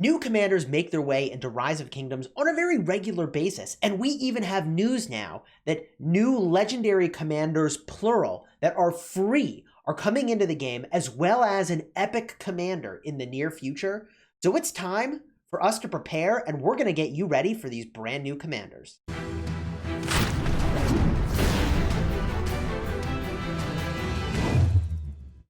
New commanders make their way into Rise of Kingdoms on a very regular basis, and we even have news now that new legendary commanders, plural, that are free are coming into the game, as well as an epic commander in the near future. So it's time for us to prepare, and we're going to get you ready for these brand new commanders.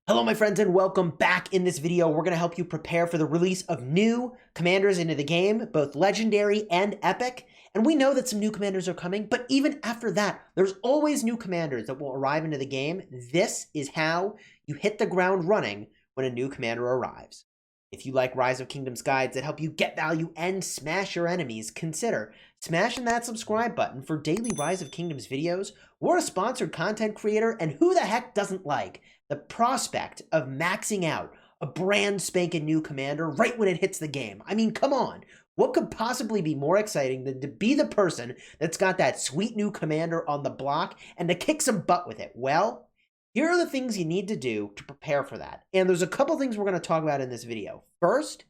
Hello my friends and welcome back. In this video, we're going to help you prepare for the release of new commanders into the game, both legendary and epic. And we know that some new commanders are coming, but even after that, there's always new commanders that will arrive into the game. This is how you hit the ground running when a new commander arrives. If you like Rise of Kingdoms guides that help you get value and smash your enemies, consider smashing that subscribe button for daily Rise of Kingdoms videos. We're a sponsored content creator, and who the heck doesn't like the prospect of maxing out a brand spanking new commander right when it hits the game? I mean, come on. What could possibly be more exciting than to be the person that's got that sweet new commander on the block and to kick some butt with it? Well, here are the things you need to do to prepare for that. And there's a couple things we're going to talk about in this video. First,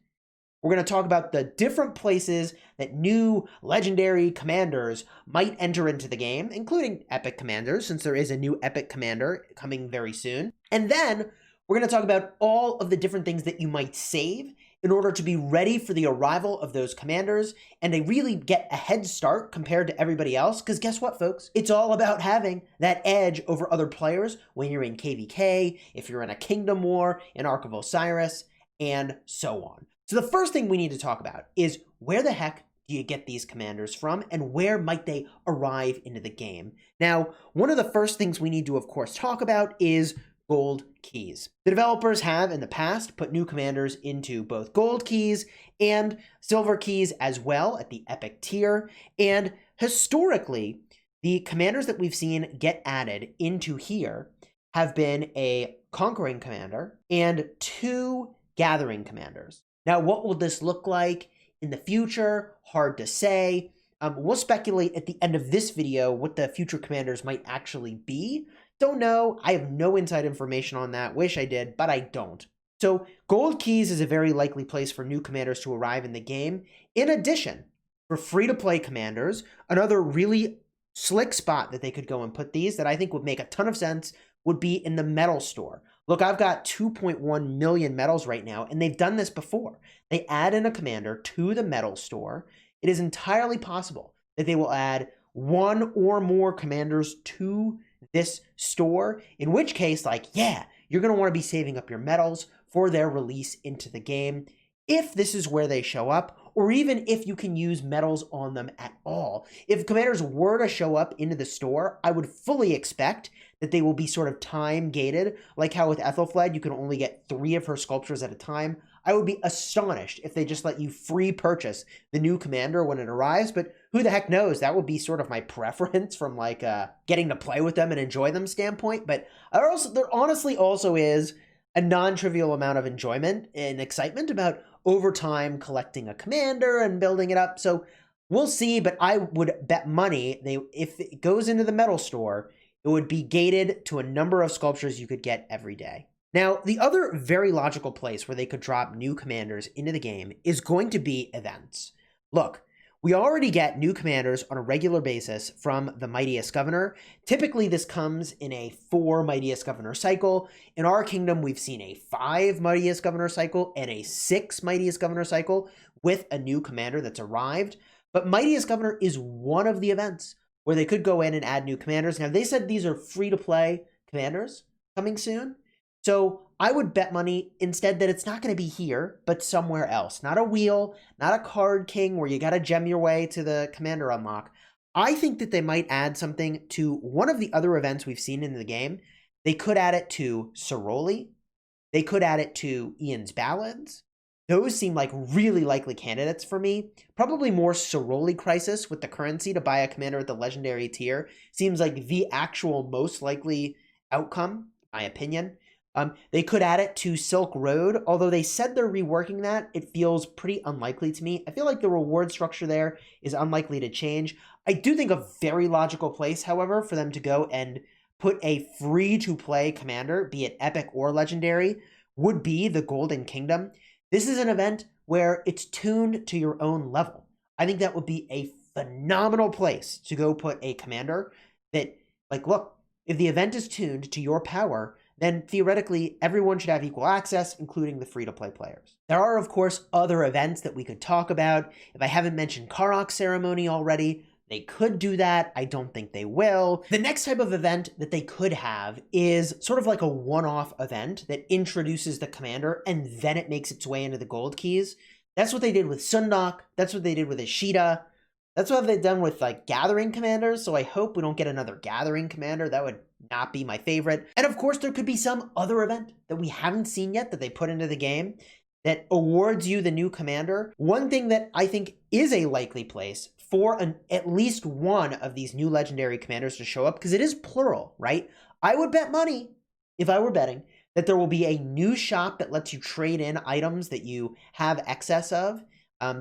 we're going to talk about the different places that new legendary commanders might enter into the game, including epic commanders, since there is a new epic commander coming very soon. And then we're going to talk about all of the different things that you might save in order to be ready for the arrival of those commanders and to really get a head start compared to everybody else. Because guess what, folks? It's all about having that edge over other players when you're in KVK, if you're in a Kingdom War, in Ark of Osiris, and so on. So the first thing we need to talk about is where the heck do you get these commanders from and where might they arrive into the game? Now, one of the first things we need to, of course, talk about is gold keys. The developers have in the past put new commanders into both gold keys and silver keys as well at the epic tier. And historically, the commanders that we've seen get added into here have been a conquering commander and 2 gathering commanders. Now, what will this look like in the future? Hard to say. We'll speculate at the end of this video what the future commanders might actually be. Don't know. I have no inside information on that. Wish I did, but I don't. So gold keys is a very likely place for new commanders to arrive in the game. In addition, for free-to-play commanders, another really slick spot that they could go and put these that I think would make a ton of sense would be in the medal store. Look, I've got 2.1 million medals right now, and they've done this before. They add in a commander to the medal store. It is entirely possible that they will add 1 or more commanders to this store, in which case, yeah, you're going to want to be saving up your medals for their release into the game if this is where they show up, or even if you can use medals on them at all. If commanders were to show up into the store, I would fully expect that they will be sort of time gated, like how with Ethelfled, you can only get 3 of her sculptures at a time. I would be astonished if they just let you free purchase the new commander when it arrives, but who the heck knows? That would be sort of my preference from getting to play with them and enjoy them standpoint. But there honestly also is a non-trivial amount of enjoyment and excitement about over time collecting a commander and building it up. So we'll see, but I would bet money if it goes into the medal store, it would be gated to a number of sculptures you could get every day. Now, the other very logical place where they could drop new commanders into the game is going to be events. Look, we already get new commanders on a regular basis from the Mightiest Governor. Typically, this comes in a 4 Mightiest Governor cycle. In our kingdom, we've seen a 5 Mightiest Governor cycle and a 6 Mightiest Governor cycle with a new commander that's arrived. But Mightiest Governor is one of the events where they could go in and add new commanders. Now, they said these are free-to-play commanders coming soon. So I would bet money instead that it's not going to be here, but somewhere else. Not a wheel, not a card king where you got to gem your way to the commander unlock. I think that they might add something to one of the other events we've seen in the game. They could add it to Ceroli. They could add it to Ian's Ballads. Those seem like really likely candidates for me. Probably more Ceroli Crisis with the currency to buy a commander at the legendary tier. Seems like the actual most likely outcome, in my opinion. They could add it to Silk Road, although they said they're reworking that. It feels pretty unlikely to me. I feel like the reward structure there is unlikely to change. I do think a very logical place, however, for them to go and put a free-to-play commander, be it epic or legendary, would be the Golden Kingdom. This is an event where it's tuned to your own level. I think that would be a phenomenal place to go put a commander that, like, look, if the event is tuned to your power, then theoretically everyone should have equal access, including the free-to-play players. There are, of course, other events that we could talk about. If I haven't mentioned Karok Ceremony already, they could do that. I don't think they will. The next type of event that they could have is sort of like a one-off event that introduces the commander and then it makes its way into the gold keys. That's what they did with Sundok. That's what they did with Ishida. That's what they've done with like gathering commanders. So I hope we don't get another gathering commander. That would not be my favorite. And of course, there could be some other event that we haven't seen yet that they put into the game that awards you the new commander. One thing that I think is a likely place for at least one of these new legendary commanders to show up, because it is plural, right? I would bet money, if I were betting, that there will be a new shop that lets you trade in items that you have excess of,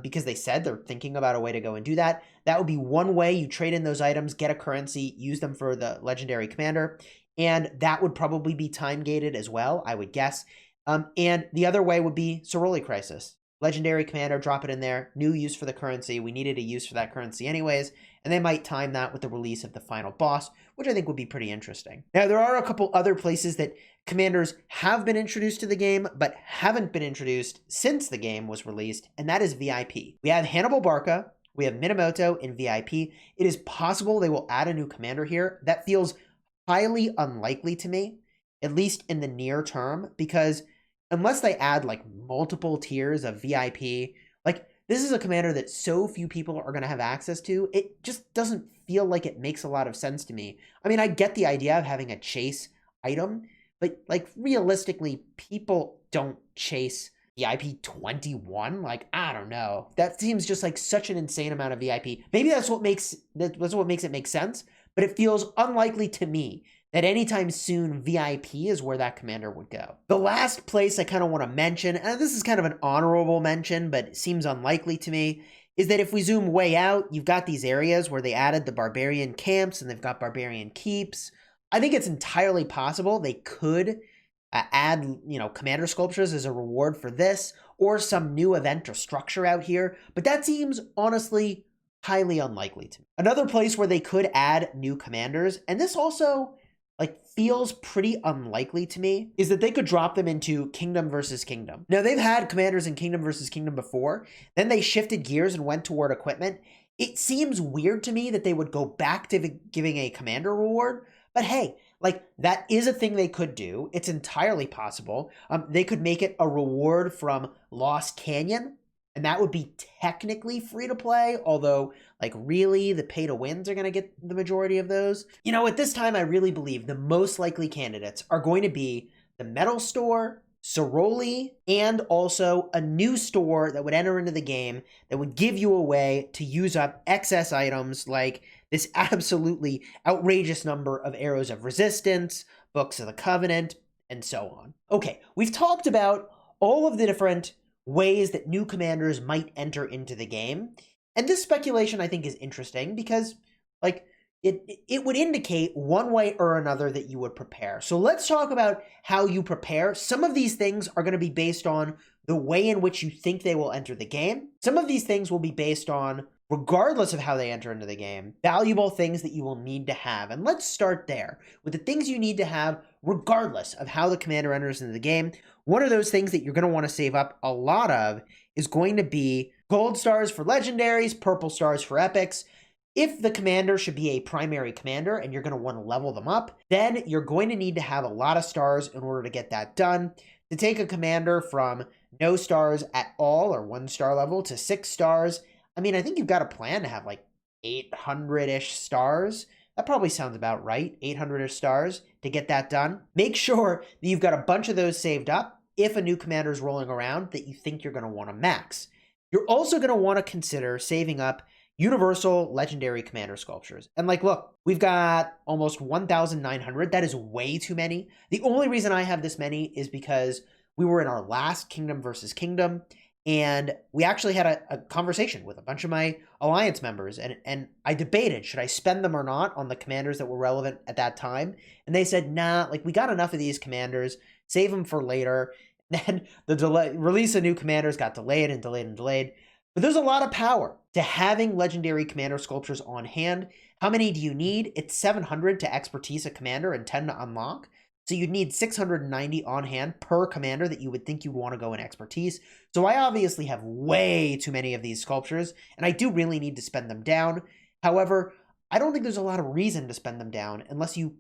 because they said they're thinking about a way to go and do that. That would be one way. You trade in those items, get a currency, use them for the legendary commander, and that would probably be time gated as well, I would guess. And the other way would be Soroli Crisis. Legendary commander, drop it in there, new use for the currency. We needed a use for that currency anyways, and they might time that with the release of the final boss, which I think would be pretty interesting. Now, there are a couple other places that commanders have been introduced to the game, but haven't been introduced since the game was released, and that is VIP. We have Hannibal Barca, we have Minamoto in VIP. It is possible they will add a new commander here. That feels highly unlikely to me, at least in the near term, because unless they add like multiple tiers of VIP, like this is a commander that so few people are going to have access to. It just doesn't feel like it makes a lot of sense to me. I mean, I get the idea of having a chase item, but like realistically, people don't chase VIP 21. Like, I don't know. That seems just like such an insane amount of VIP. Maybe that's what makes it make sense, but it feels unlikely to me that anytime soon VIP is where that commander would go. The last place I kind of want to mention, and this is kind of an honorable mention, but it seems unlikely to me, is that if we zoom way out, you've got these areas where they added the barbarian camps and they've got barbarian keeps. I think it's entirely possible they could add, commander sculptures as a reward for this, or some new event or structure out here, but that seems honestly highly unlikely to me. Another place where they could add new commanders, and this also feels pretty unlikely to me, is that they could drop them into Kingdom versus Kingdom. Now, they've had commanders in Kingdom versus Kingdom before, then they shifted gears and went toward equipment. It seems weird to me that they would go back to giving a commander reward, but hey, that is a thing they could do. It's entirely possible. They could make it a reward from Lost Canyon, and that would be technically free to play, although really the pay to wins are going to get the majority of those. At this time, I really believe the most likely candidates are going to be the Metal Store, Soroli, and also a new store that would enter into the game that would give you a way to use up excess items like this absolutely outrageous number of Arrows of Resistance, Books of the Covenant, and so on. Okay, we've talked about all of the different ways that new commanders might enter into the game. And this speculation, I think, is interesting because, it would indicate one way or another that you would prepare. So let's talk about how you prepare. Some of these things are going to be based on the way in which you think they will enter the game. Some of these things will be based on, regardless of how they enter into the game, valuable things that you will need to have. And let's start there with the things you need to have regardless of how the commander enters into the game. One of those things that you're going to want to save up a lot of is going to be gold stars for legendaries, purple stars for epics. If the commander should be a primary commander and you're going to want to level them up, then you're going to need to have a lot of stars in order to get that done. To take a commander from no stars at all or 1-star level to 6 stars, I think you've got a plan to have 800-ish stars. That probably sounds about right, 800-ish stars to get that done. Make sure that you've got a bunch of those saved up if a new commander is rolling around that you think you're going to want to max. You're also going to want to consider saving up universal legendary commander sculptures. And look, we've got almost 1,900. That is way too many. The only reason I have this many is because we were in our last Kingdom versus Kingdom, and we actually had a conversation with a bunch of my alliance members, and I debated, should I spend them or not on the commanders that were relevant at that time? And they said, nah, we got enough of these commanders, save them for later. Then the release of new commanders got delayed and delayed and delayed. But there's a lot of power to having legendary commander sculptures on hand. How many do you need? It's 700 to expertise a commander and 10 to unlock. So you'd need 690 on hand per commander that you would think you'd want to go in expertise. So I obviously have way too many of these sculptures, and I do really need to spend them down. However, I don't think there's a lot of reason to spend them down unless you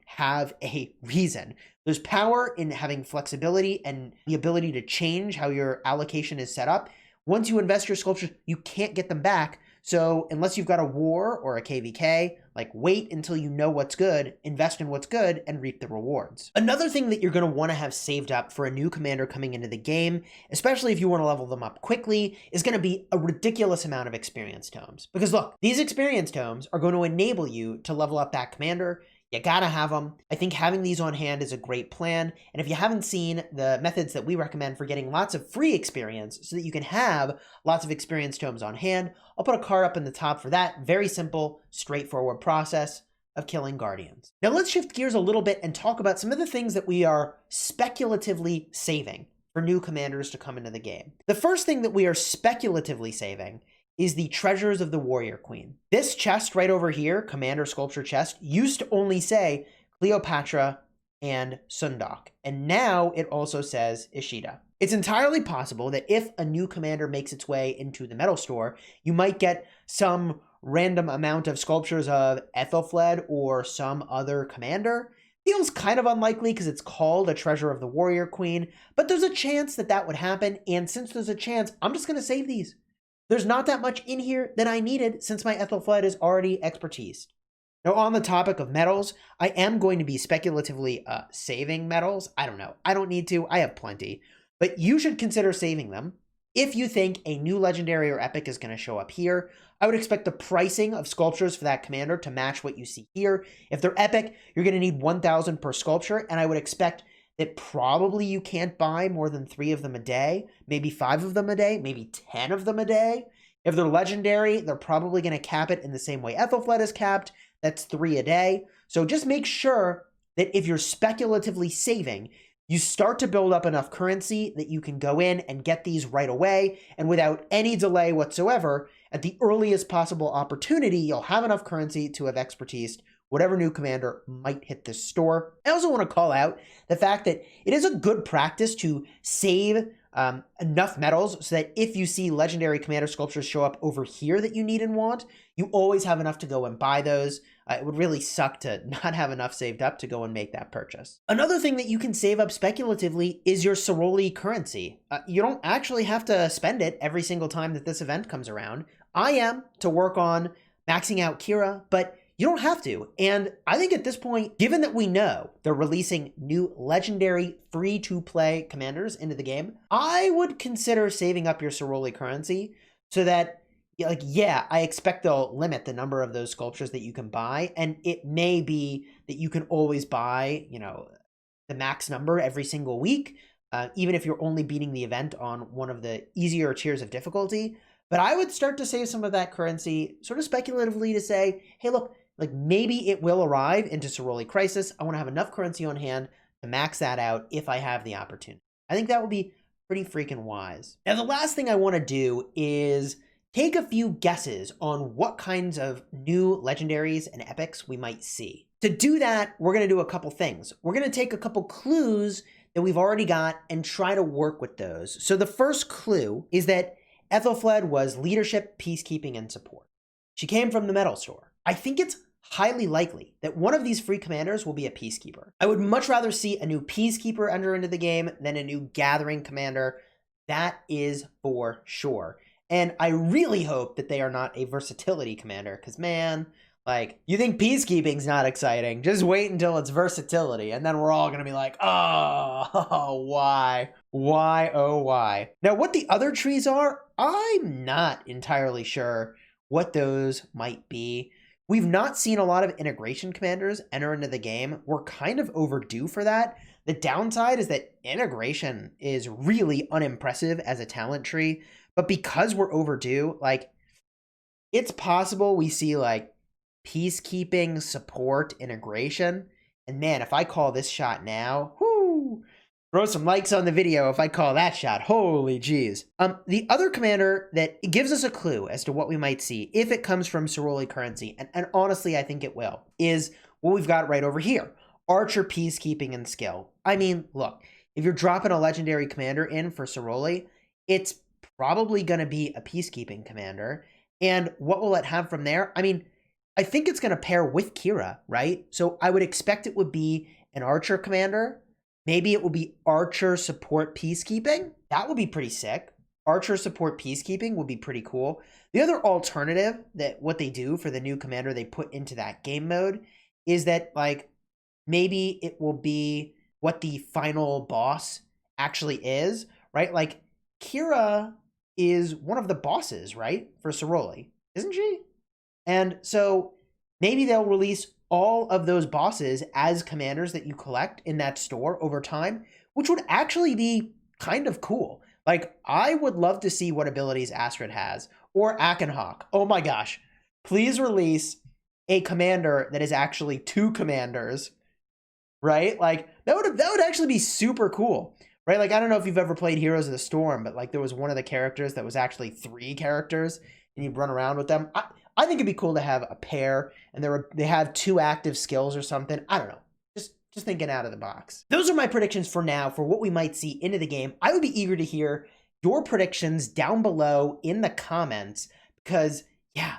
have a reason. There's power in having flexibility and the ability to change how your allocation is set up. Once you invest your sculptures, you can't get them back. So unless you've got a war or a KVK, like wait until you know what's good, invest in what's good, and reap the rewards. Another thing that you're going to want to have saved up for a new commander coming into the game, especially if you want to level them up quickly, is going to be a ridiculous amount of experience tomes. Because look, these experience tomes are going to enable you to level up that commander. You gotta have them. I think having these on hand is a great plan. And if you haven't seen the methods that we recommend for getting lots of free experience so that you can have lots of experience tomes on hand, I'll put a card up in the top for that. Very simple, straightforward process of killing guardians. Now let's shift gears a little bit and talk about some of the things that we are speculatively saving for new commanders to come into the game. The first thing that we are speculatively saving is the Treasures of the Warrior Queen. This chest right over here, Commander Sculpture chest, used to only say Cleopatra and Sundok, and now it also says Ishida. It's entirely possible that if a new commander makes its way into the metal store, you might get some random amount of sculptures of Ethelfled or some other commander. Feels kind of unlikely because it's called a Treasure of the Warrior Queen, but there's a chance that that would happen, and since there's a chance, I'm just going to save these. There's not that much in here that I needed since my Ethelfled is already expertise. Now, on the topic of metals, I am going to be speculatively saving metals. I don't know. I don't need to. I have plenty. But you should consider saving them. If you think a new legendary or epic is going to show up here, I would expect the pricing of sculptures for that commander to match what you see here. If they're epic, you're going to need 1,000 per sculpture, and I would expect that probably you can't buy more than 3 of them a day, maybe 5 of them a day, maybe 10 of them a day. If they're legendary, they're probably going to cap it in the same way Ethelfled is capped. That's 3 a day. So just make sure that if you're speculatively saving, you start to build up enough currency that you can go in and get these right away, and without any delay whatsoever, at the earliest possible opportunity, you'll have enough currency to have expertise whatever new commander might hit this store. I also want to call out the fact that it is a good practice to save enough metals so that if you see legendary commander sculptures show up over here that you need and want, you always have enough to go and buy those. It would really suck to not have enough saved up to go and make that purchase. Another thing that you can save up speculatively is your Soroli currency. You don't actually have to spend it every single time that this event comes around. I am to work on maxing out Kira, but you don't have to. And I think at this point, given that we know they're releasing new legendary free-to-play commanders into the game, I would consider saving up your Soroli currency so that, like, yeah, I expect they'll limit the number of those sculptures that you can buy. And it may be that you can always buy, you know, the max number every single week, even if you're only beating the event on one of the easier tiers of difficulty. But I would start to save some of that currency sort of speculatively to say, hey, look, like maybe it will arrive into Soroli Crisis. I want to have enough currency on hand to max that out if I have the opportunity. I think that would be pretty freaking wise. Now, the last thing I want to do is take a few guesses on what kinds of new legendaries and epics we might see. To do that, we're going to do a couple things. We're going to take a couple clues that we've already got and try to work with those. So the first clue is that Ethelfled was leadership, peacekeeping, and support. She came from the metal store. I think it's highly likely that one of these free commanders will be a peacekeeper. I would much rather see a new peacekeeper enter into the game than a new gathering commander. That is for sure. And I really hope that they are not a versatility commander, because man, like, you think peacekeeping's not exciting, just wait until it's versatility, and then we're all gonna be like, oh, why? Why, oh, why? Now, what the other trees are, I'm not entirely sure what those might be. We've not seen a lot of integration commanders enter into the game. We're kind of overdue for that. The downside is that integration is really unimpressive as a talent tree, but because we're overdue, like, it's possible we see, like, peacekeeping, support, integration, and man, if I call this shot now, whoo, Throw some likes on the video if I call that shot. Holy jeez. The other commander that gives us a clue as to what we might see if it comes from Ceroli currency, and honestly, I think it will, is what we've got right over here. Archer, Peacekeeping, and Skill. I mean, look, if you're dropping a legendary commander in for Ceroli, it's probably going to be a Peacekeeping commander. And what will it have from there? I mean, I think it's going to pair with Kira, right? So I would expect it would be an Archer commander. Maybe it will be Archer support Peacekeeping. That would be pretty sick. Archer support Peacekeeping would be pretty cool. The other alternative that what they do for the new commander they put into that game mode is that, like, maybe it will be what the final boss actually is, right? Like, Kira is one of the bosses, right? For Ceroli, isn't she? And so maybe they'll release all of those bosses as commanders that you collect in that store over time, which would actually be kind of cool. Like, I would love to see what abilities Astrid has, or Akenhawk. Oh my gosh. Please release a commander that is actually 2 commanders, right? Like, that would actually be super cool, right? Like, I don't know if you've ever played Heroes of the Storm, but like there was one of the characters that was actually 3 characters, and you'd run around with them. I think it'd be cool to have a pair, and they have 2 active skills or something. I don't know. Just thinking out of the box. Those are my predictions for now for what we might see into the game. I would be eager to hear your predictions down below in the comments because, yeah,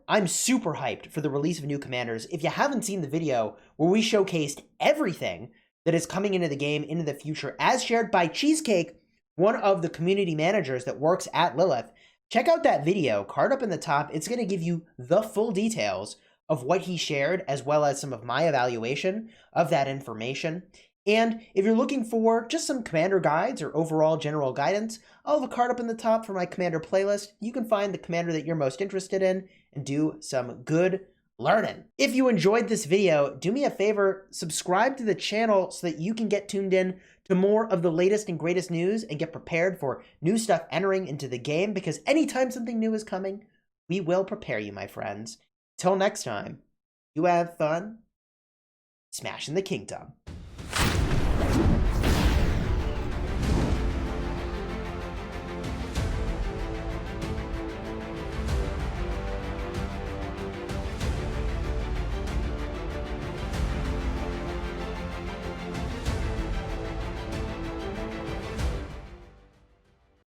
I'm super hyped for the release of new commanders. If you haven't seen the video where we showcased everything that is coming into the game into the future, as shared by Cheesecake, one of the community managers that works at Lilith, check out that video, card up in the top. It's going to give you the full details of what he shared, as well as some of my evaluation of that information. And if you're looking for just some commander guides or overall general guidance, I'll have a card up in the top for my commander playlist. You can find the commander that you're most interested in and do some good learning. If you enjoyed this video, do me a favor, subscribe to the channel so that you can get tuned in to more of the latest and greatest news and get prepared for new stuff entering into the game, because anytime something new is coming, we will prepare you, my friends. Till next time, you have fun smashing the kingdom.